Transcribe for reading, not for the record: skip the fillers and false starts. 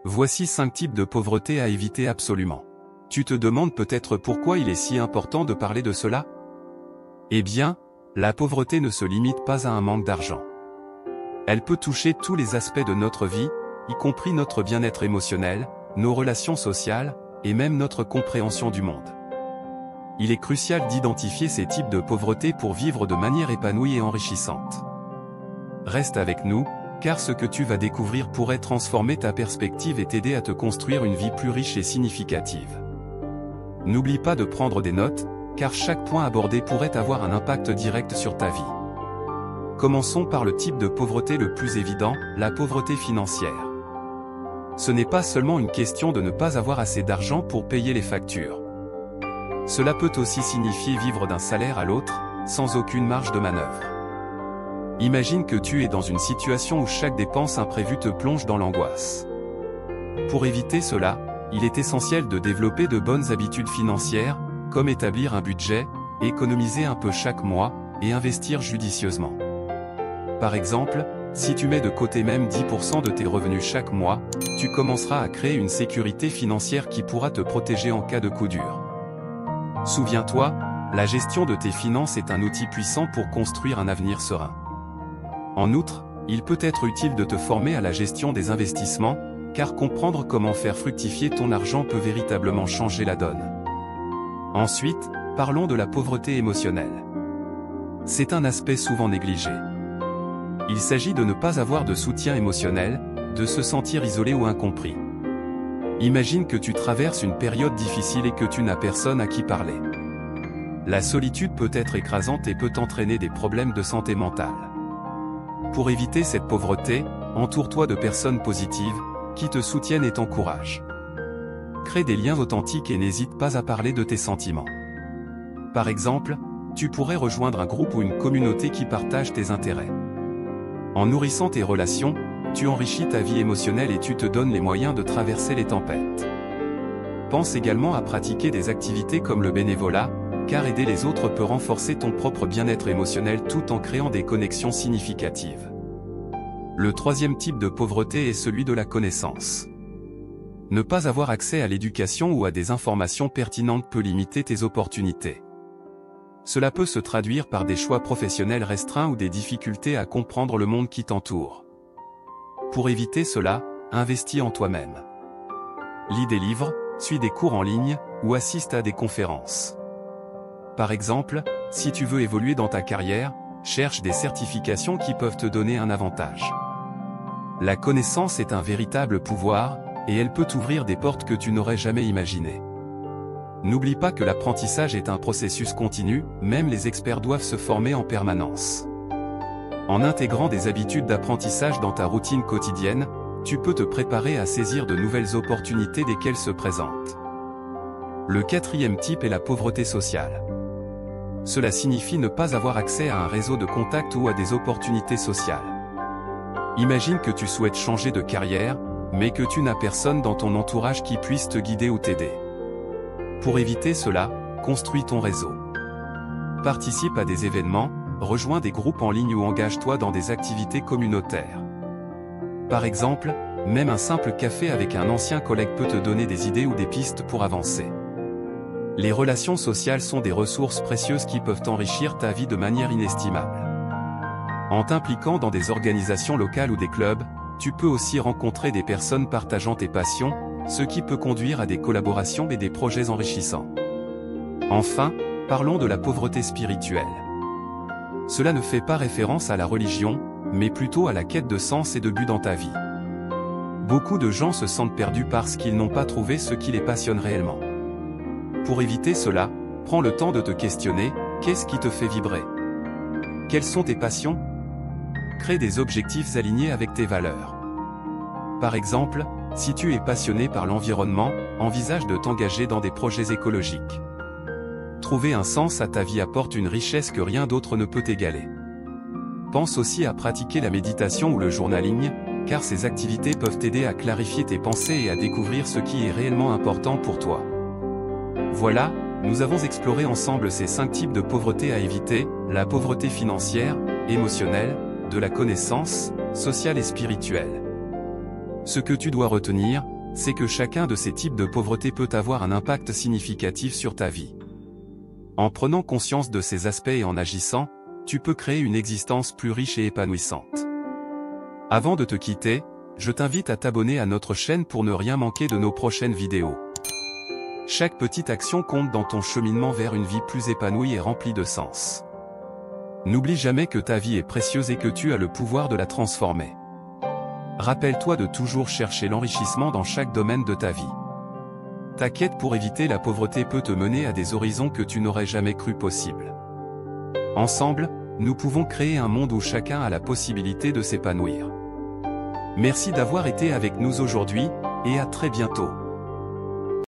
Voici 5 types de pauvreté à éviter absolument. Tu te demandes peut-être pourquoi il est si important de parler de cela? Eh bien, la pauvreté ne se limite pas à un manque d'argent. Elle peut toucher tous les aspects de notre vie, y compris notre bien-être émotionnel, nos relations sociales, et même notre compréhension du monde. Il est crucial d'identifier ces types de pauvreté pour vivre de manière épanouie et enrichissante. Reste avec nous, car ce que tu vas découvrir pourrait transformer ta perspective et t'aider à te construire une vie plus riche et significative. N'oublie pas de prendre des notes, car chaque point abordé pourrait avoir un impact direct sur ta vie. Commençons par le type de pauvreté le plus évident, la pauvreté financière. Ce n'est pas seulement une question de ne pas avoir assez d'argent pour payer les factures. Cela peut aussi signifier vivre d'un salaire à l'autre, sans aucune marge de manœuvre. Imagine que tu es dans une situation où chaque dépense imprévue te plonge dans l'angoisse. Pour éviter cela, il est essentiel de développer de bonnes habitudes financières, comme établir un budget, économiser un peu chaque mois, et investir judicieusement. Par exemple, si tu mets de côté même 10% de tes revenus chaque mois, tu commenceras à créer une sécurité financière qui pourra te protéger en cas de coup dur. Souviens-toi, la gestion de tes finances est un outil puissant pour construire un avenir serein. En outre, il peut être utile de te former à la gestion des investissements, car comprendre comment faire fructifier ton argent peut véritablement changer la donne. Ensuite, parlons de la pauvreté émotionnelle. C'est un aspect souvent négligé. Il s'agit de ne pas avoir de soutien émotionnel, de se sentir isolé ou incompris. Imagine que tu traverses une période difficile et que tu n'as personne à qui parler. La solitude peut être écrasante et peut entraîner des problèmes de santé mentale. Pour éviter cette pauvreté, entoure-toi de personnes positives, qui te soutiennent et t'encouragent. Crée des liens authentiques et n'hésite pas à parler de tes sentiments. Par exemple, tu pourrais rejoindre un groupe ou une communauté qui partage tes intérêts. En nourrissant tes relations, tu enrichis ta vie émotionnelle et tu te donnes les moyens de traverser les tempêtes. Pense également à pratiquer des activités comme le bénévolat, car aider les autres peut renforcer ton propre bien-être émotionnel tout en créant des connexions significatives. Le troisième type de pauvreté est celui de la connaissance. Ne pas avoir accès à l'éducation ou à des informations pertinentes peut limiter tes opportunités. Cela peut se traduire par des choix professionnels restreints ou des difficultés à comprendre le monde qui t'entoure. Pour éviter cela, investis en toi-même. Lis des livres, suis des cours en ligne, ou assiste à des conférences. Par exemple, si tu veux évoluer dans ta carrière, cherche des certifications qui peuvent te donner un avantage. La connaissance est un véritable pouvoir, et elle peut t'ouvrir des portes que tu n'aurais jamais imaginées. N'oublie pas que l'apprentissage est un processus continu, même les experts doivent se former en permanence. En intégrant des habitudes d'apprentissage dans ta routine quotidienne, tu peux te préparer à saisir de nouvelles opportunités dès qu'elles se présentent. Le quatrième type est la pauvreté sociale. Cela signifie ne pas avoir accès à un réseau de contacts ou à des opportunités sociales. Imagine que tu souhaites changer de carrière, mais que tu n'as personne dans ton entourage qui puisse te guider ou t'aider. Pour éviter cela, construis ton réseau. Participe à des événements, rejoins des groupes en ligne ou engage-toi dans des activités communautaires. Par exemple, même un simple café avec un ancien collègue peut te donner des idées ou des pistes pour avancer. Les relations sociales sont des ressources précieuses qui peuvent enrichir ta vie de manière inestimable. En t'impliquant dans des organisations locales ou des clubs, tu peux aussi rencontrer des personnes partageant tes passions, ce qui peut conduire à des collaborations et des projets enrichissants. Enfin, parlons de la pauvreté spirituelle. Cela ne fait pas référence à la religion, mais plutôt à la quête de sens et de but dans ta vie. Beaucoup de gens se sentent perdus parce qu'ils n'ont pas trouvé ce qui les passionne réellement. Pour éviter cela, prends le temps de te questionner, qu'est-ce qui te fait vibrer? Quelles sont tes passions? Crée des objectifs alignés avec tes valeurs. Par exemple, si tu es passionné par l'environnement, envisage de t'engager dans des projets écologiques. Trouver un sens à ta vie apporte une richesse que rien d'autre ne peut égaler. Pense aussi à pratiquer la méditation ou le journaling, car ces activités peuvent t'aider à clarifier tes pensées et à découvrir ce qui est réellement important pour toi. Voilà, nous avons exploré ensemble ces 5 types de pauvreté à éviter, la pauvreté financière, émotionnelle, de la connaissance, sociale et spirituelle. Ce que tu dois retenir, c'est que chacun de ces types de pauvreté peut avoir un impact significatif sur ta vie. En prenant conscience de ces aspects et en agissant, tu peux créer une existence plus riche et épanouissante. Avant de te quitter, je t'invite à t'abonner à notre chaîne pour ne rien manquer de nos prochaines vidéos. Chaque petite action compte dans ton cheminement vers une vie plus épanouie et remplie de sens. N'oublie jamais que ta vie est précieuse et que tu as le pouvoir de la transformer. Rappelle-toi de toujours chercher l'enrichissement dans chaque domaine de ta vie. Ta quête pour éviter la pauvreté peut te mener à des horizons que tu n'aurais jamais cru possibles. Ensemble, nous pouvons créer un monde où chacun a la possibilité de s'épanouir. Merci d'avoir été avec nous aujourd'hui, et à très bientôt.